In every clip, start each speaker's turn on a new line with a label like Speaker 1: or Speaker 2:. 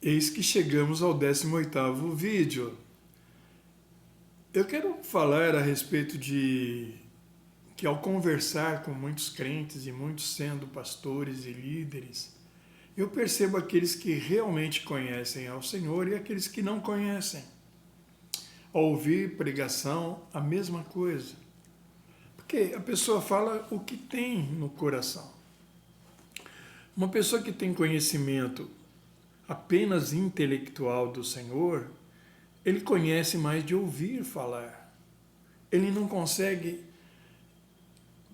Speaker 1: Eis que chegamos ao 18º vídeo. Eu quero falar a respeito de que ao conversar com muitos crentes e muitos sendo pastores e líderes, eu percebo aqueles que realmente conhecem ao Senhor e aqueles que não conhecem. Ao ouvir pregação, a mesma coisa. Porque a pessoa fala o que tem no coração. Uma pessoa que tem conhecimento apenas intelectual do Senhor, ele conhece mais de ouvir falar. Ele não consegue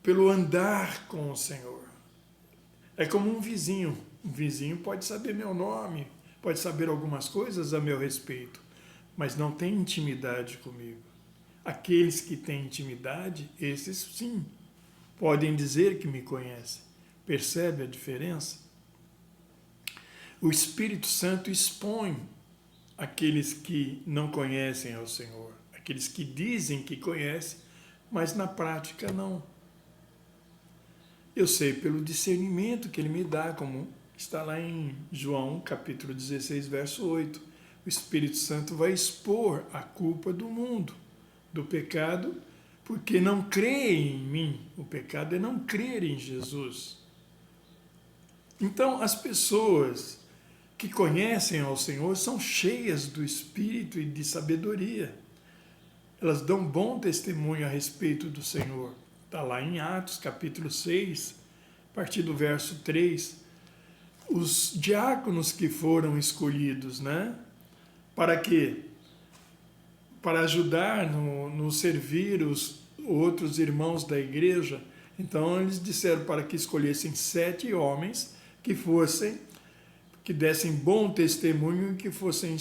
Speaker 1: pelo andar com o Senhor. É como um vizinho. Um vizinho pode saber meu nome, pode saber algumas coisas a meu respeito, mas não tem intimidade comigo. Aqueles que têm intimidade, esses sim, podem dizer que me conhecem. Percebe a diferença? O Espírito Santo expõe aqueles que não conhecem ao Senhor, aqueles que dizem que conhecem, mas na prática não. Eu sei pelo discernimento que Ele me dá, como está lá em João, capítulo 16, verso 8. O Espírito Santo vai expor a culpa do mundo, do pecado, porque não crê em mim. O pecado é não crer em Jesus. Então, as pessoas que conhecem ao Senhor são cheias do Espírito e de sabedoria. Elas dão bom testemunho a respeito do Senhor. Está lá em Atos, capítulo 6, a partir do verso 3. Os diáconos que foram escolhidos, né? Para quê? Para ajudar no servir os outros irmãos da igreja. Então, eles disseram para que escolhessem 7 homens que dessem bom testemunho e que fossem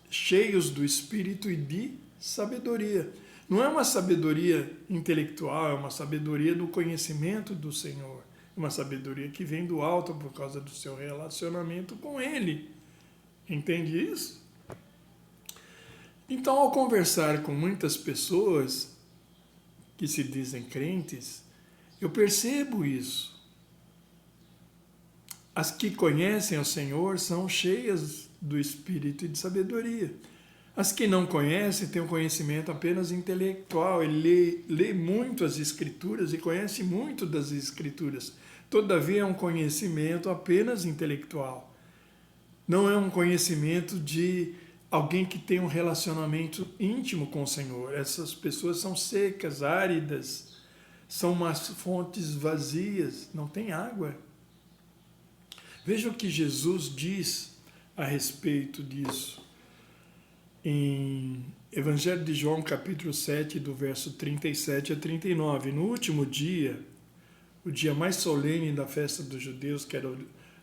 Speaker 1: cheios do Espírito e de sabedoria. Não é uma sabedoria intelectual, é uma sabedoria do conhecimento do Senhor. Uma sabedoria que vem do alto por causa do seu relacionamento com Ele. Entende isso? Então, ao conversar com muitas pessoas que se dizem crentes, eu percebo isso. As que conhecem o Senhor são cheias do Espírito e de sabedoria. As que não conhecem têm um conhecimento apenas intelectual. Ele lê muito as Escrituras e conhece muito das Escrituras. Todavia é um conhecimento apenas intelectual. Não é um conhecimento de alguém que tem um relacionamento íntimo com o Senhor. Essas pessoas são secas, áridas, são umas fontes vazias, não tem água. Veja o que Jesus diz a respeito disso. Em Evangelho de João, capítulo 7, do verso 37 a 39. No último dia, o dia mais solene da festa dos judeus, que era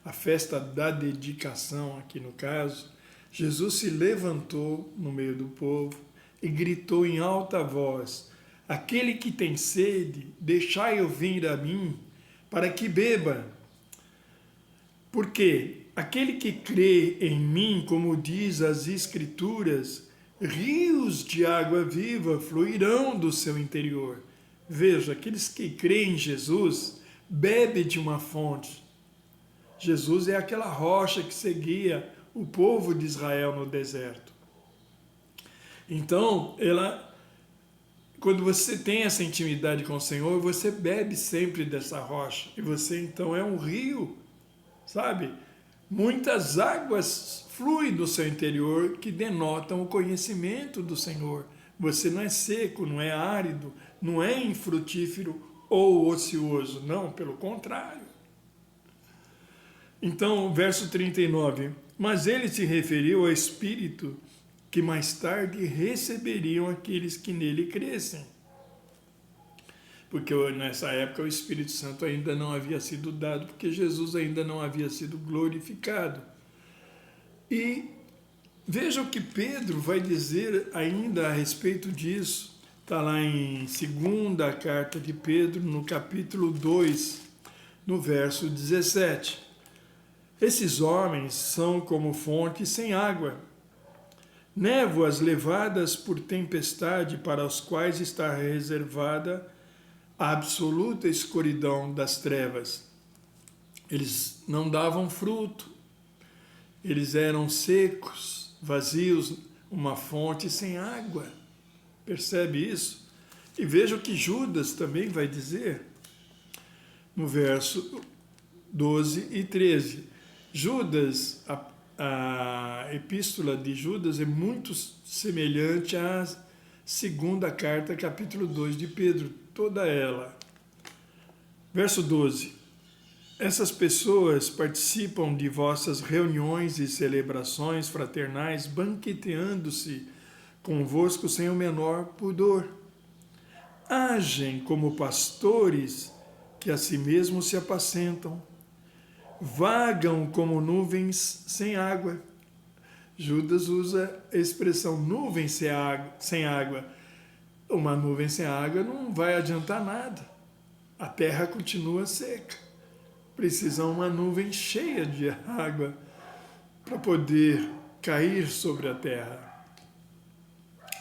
Speaker 1: a festa da dedicação, aqui no caso, Jesus se levantou no meio do povo e gritou em alta voz: aquele que tem sede, deixai-o vir a mim, para que beba. Porque aquele que crê em mim, como diz as Escrituras, rios de água viva fluirão do seu interior. Veja, aqueles que creem em Jesus bebem de uma fonte. Jesus é aquela rocha que seguia o povo de Israel no deserto. Então, quando você tem essa intimidade com o Senhor, você bebe sempre dessa rocha. E você então é um rio, sabe? Muitas águas fluem do seu interior que denotam o conhecimento do Senhor. Você não é seco, não é árido, não é infrutífero ou ocioso. Não, pelo contrário. Então, verso 39. Mas ele se referiu ao Espírito que mais tarde receberiam aqueles que nele crescem. Porque nessa época o Espírito Santo ainda não havia sido dado, porque Jesus ainda não havia sido glorificado. E veja o que Pedro vai dizer ainda a respeito disso. Está lá em 2ª carta de Pedro, no capítulo 2, no verso 17. Esses homens são como fontes sem água, névoas levadas por tempestade, para os quais está reservada a absoluta escuridão das trevas. Eles não davam fruto, Eles eram secos, vazios, uma fonte sem água. Percebe isso? E veja o que Judas também vai dizer no verso 12 e 13. Judas, a epístola de Judas é muito semelhante à segunda carta, capítulo 2 de Pedro, toda ela. Verso 12. Essas pessoas participam de vossas reuniões e celebrações fraternais, banqueteando-se convosco sem o menor pudor. Agem como pastores que a si mesmos se apacentam. Vagam como nuvens sem água. Judas usa a expressão nuvem sem água. Uma nuvem sem água não vai adiantar nada. A terra continua seca. Precisa uma nuvem cheia de água para poder cair sobre a terra.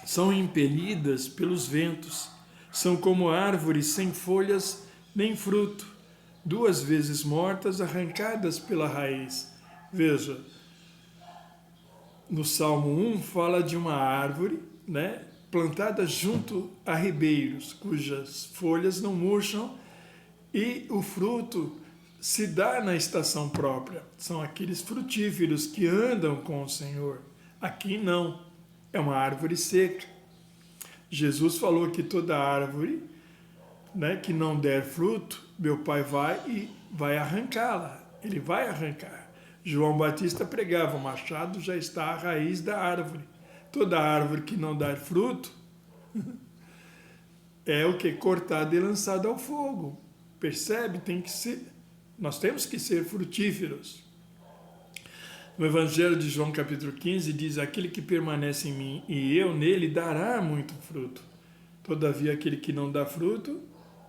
Speaker 1: São impelidas pelos ventos. São como árvores sem folhas nem fruto, 2 vezes mortas, arrancadas pela raiz. Veja, no Salmo 1 fala de uma árvore, né, plantada junto a ribeiros, cujas folhas não murcham e o fruto se dá na estação própria. São aqueles frutíferos que andam com o Senhor. Aqui não, é uma árvore seca. Jesus falou que toda árvore, né, que não der fruto, meu Pai vai arrancá-la. Ele vai arrancar. João Batista pregava, o machado já está à raiz da árvore. Toda árvore que não dá fruto é o que? Cortada e lançada ao fogo. Percebe? Nós temos que ser frutíferos. No Evangelho de João, capítulo 15, diz: aquele que permanece em mim e eu nele dará muito fruto. Todavia, aquele que não dá fruto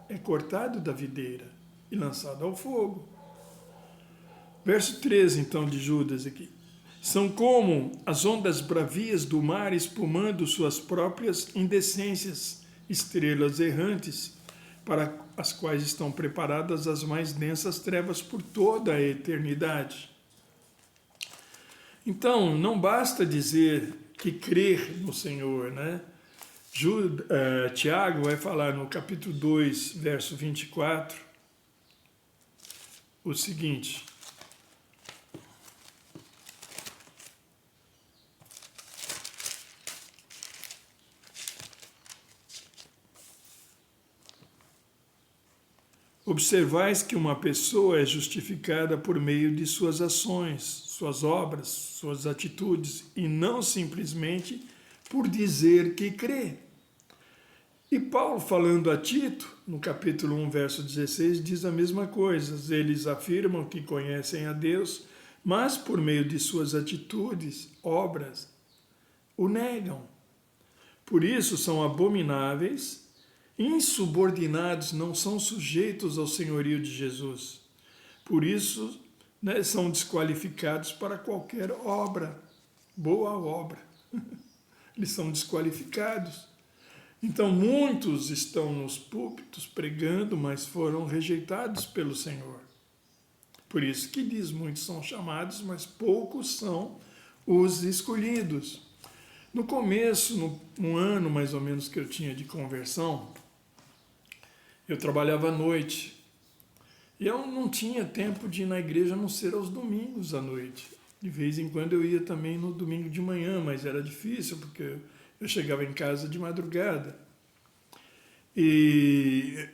Speaker 1: é cortado da videira e lançado ao fogo. Verso 13, então, de Judas aqui. São como as ondas bravias do mar espumando suas próprias indecências, estrelas errantes, para as quais estão preparadas as mais densas trevas por toda a eternidade. Então, não basta dizer que crer no Senhor, né? Tiago vai falar no capítulo 2, verso 24, o seguinte: observais que uma pessoa é justificada por meio de suas ações, suas obras, suas atitudes, e não simplesmente por dizer que crê. E Paulo, falando a Tito, no capítulo 1, verso 16, diz a mesma coisa. Eles afirmam que conhecem a Deus, mas por meio de suas atitudes, obras, o negam. Por isso são abomináveis, insubordinados, não são sujeitos ao senhorio de Jesus. Por isso, né, são desqualificados para qualquer obra, boa obra. Eles são desqualificados. Então, muitos estão nos púlpitos pregando, mas foram rejeitados pelo Senhor. Por isso que diz, muitos são chamados, mas poucos são os escolhidos. No começo, um ano mais ou menos que eu tinha de conversão, eu trabalhava à noite. E eu não tinha tempo de ir na igreja a não ser aos domingos à noite. De vez em quando eu ia também no domingo de manhã, mas era difícil porque eu chegava em casa de madrugada. E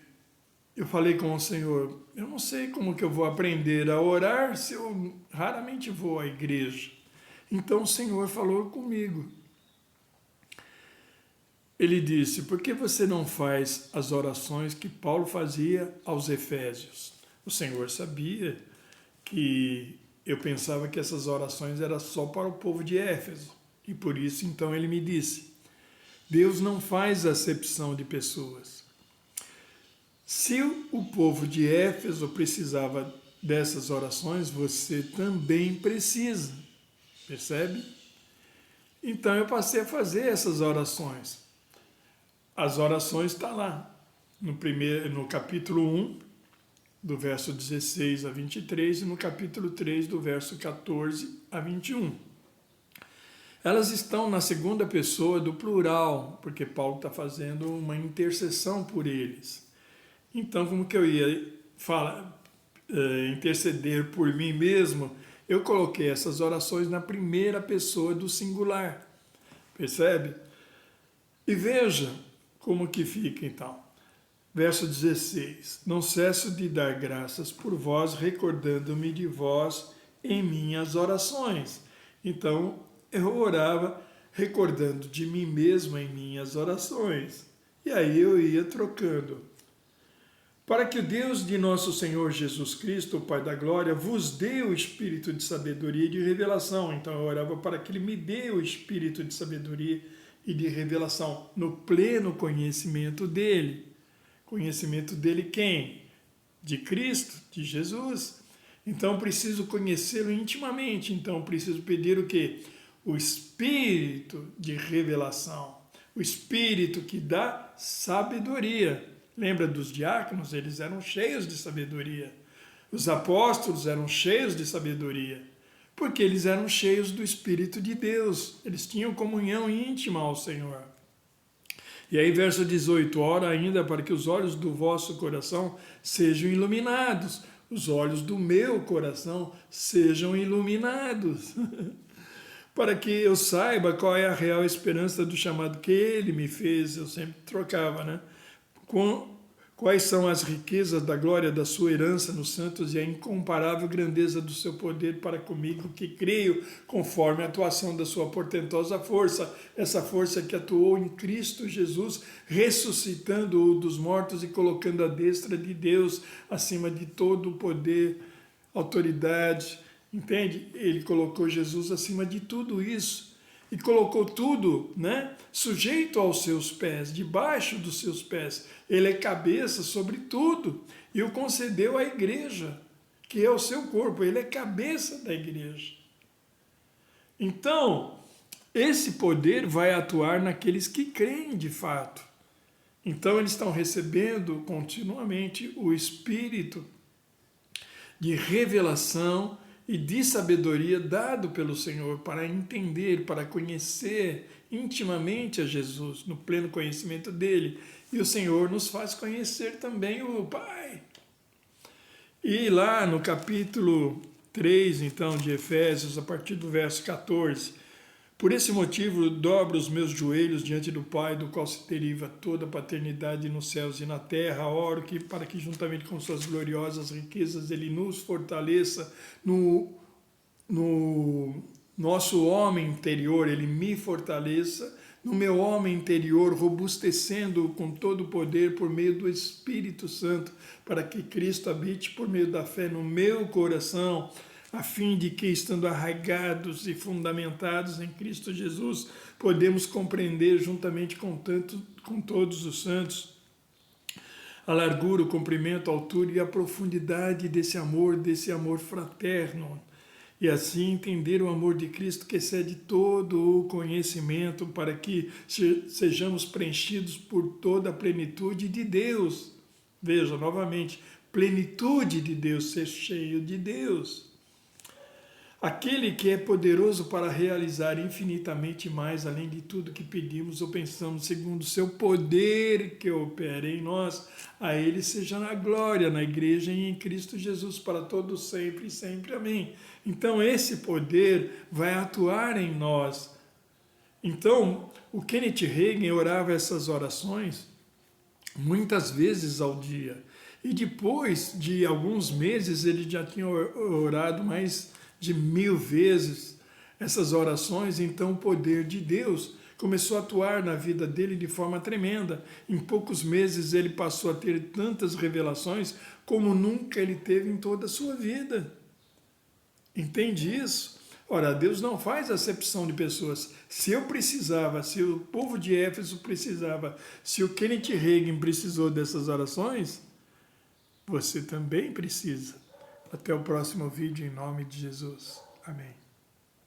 Speaker 1: eu falei com o Senhor, eu não sei como que eu vou aprender a orar se eu raramente vou à igreja. Então o Senhor falou comigo. Ele disse, por que você não faz as orações que Paulo fazia aos Efésios? O Senhor sabia que eu pensava que essas orações eram só para o povo de Éfeso. E por isso, então, ele me disse, Deus não faz acepção de pessoas. Se o povo de Éfeso precisava dessas orações, você também precisa. Percebe? Então, eu passei a fazer essas orações. As orações estão lá, no capítulo 1, do verso 16 a 23, e no capítulo 3, do verso 14 a 21. Elas estão na segunda pessoa do plural, porque Paulo está fazendo uma intercessão por eles. Então, como que eu ia interceder por mim mesmo, eu coloquei essas orações na primeira pessoa do singular. Percebe? E veja como que fica então. Verso 16. Não cesso de dar graças por vós, recordando-me de vós em minhas orações. Então, eu orava recordando de mim mesmo em minhas orações. E aí eu ia trocando. Para que o Deus de nosso Senhor Jesus Cristo, o Pai da Glória, vos dê o espírito de sabedoria e de revelação. Então eu orava para que Ele me dê o espírito de sabedoria e de revelação, no pleno conhecimento dEle. Conhecimento dEle quem? De Cristo, de Jesus. Então preciso conhecê-lo intimamente. Então preciso pedir o quê? O espírito de revelação. O espírito que dá sabedoria. Lembra dos diáconos? Eles eram cheios de sabedoria. Os apóstolos eram cheios de sabedoria, porque eles eram cheios do Espírito de Deus. Eles tinham comunhão íntima ao Senhor. E aí, verso 18, ora ainda para que os olhos do vosso coração sejam iluminados. Os olhos do meu coração sejam iluminados. Para que eu saiba qual é a real esperança do chamado que Ele me fez. Eu sempre trocava, né? Quais são as riquezas da glória da sua herança nos santos e a incomparável grandeza do seu poder para comigo, que creio, conforme a atuação da sua portentosa força, essa força que atuou em Cristo Jesus, ressuscitando-o dos mortos e colocando à destra de Deus acima de todo o poder, autoridade. Entende? Ele colocou Jesus acima de tudo isso. E colocou tudo, né, sujeito aos seus pés, debaixo dos seus pés. Ele é cabeça sobre tudo e o concedeu à igreja, que é o seu corpo. Ele é cabeça da igreja. Então, esse poder vai atuar naqueles que creem de fato. Então, eles estão recebendo continuamente o Espírito de revelação e de sabedoria dado pelo Senhor para entender, para conhecer intimamente a Jesus, no pleno conhecimento dele. E o Senhor nos faz conhecer também o Pai. E lá no capítulo 3, então, de Efésios, a partir do verso 14, por esse motivo dobro os meus joelhos diante do Pai, do qual se deriva toda a paternidade nos céus e na terra. Oro que, para que juntamente com suas gloriosas riquezas Ele nos fortaleça no nosso homem interior, Ele me fortaleça no meu homem interior, robustecendo-o com todo o poder por meio do Espírito Santo, para que Cristo habite por meio da fé no meu coração, a fim de que, estando arraigados e fundamentados em Cristo Jesus, podemos compreender juntamente com todos os santos a largura, o comprimento, a altura e a profundidade desse amor fraterno, e assim entender o amor de Cristo que excede todo o conhecimento, para que sejamos preenchidos por toda a plenitude de Deus. Veja, novamente, plenitude de Deus, ser cheio de Deus. Aquele que é poderoso para realizar infinitamente mais, além de tudo que pedimos ou pensamos, segundo o seu poder que opera em nós, a Ele seja a glória na igreja e em Cristo Jesus para todos sempre e sempre. Amém. Então esse poder vai atuar em nós. Então o Kenneth Hagin orava essas orações muitas vezes ao dia. E depois de alguns meses ele já tinha orado mais de 1000 vezes essas orações. Então o poder de Deus começou a atuar na vida dele de forma tremenda. Em poucos meses ele passou a ter tantas revelações como nunca ele teve em toda a sua vida. Entende isso? Ora, Deus não faz acepção de pessoas. Se eu precisava, se o povo de Éfeso precisava, se o Kenneth Hagin precisou dessas orações, você também precisa. Até o próximo vídeo, em nome de Jesus. Amém.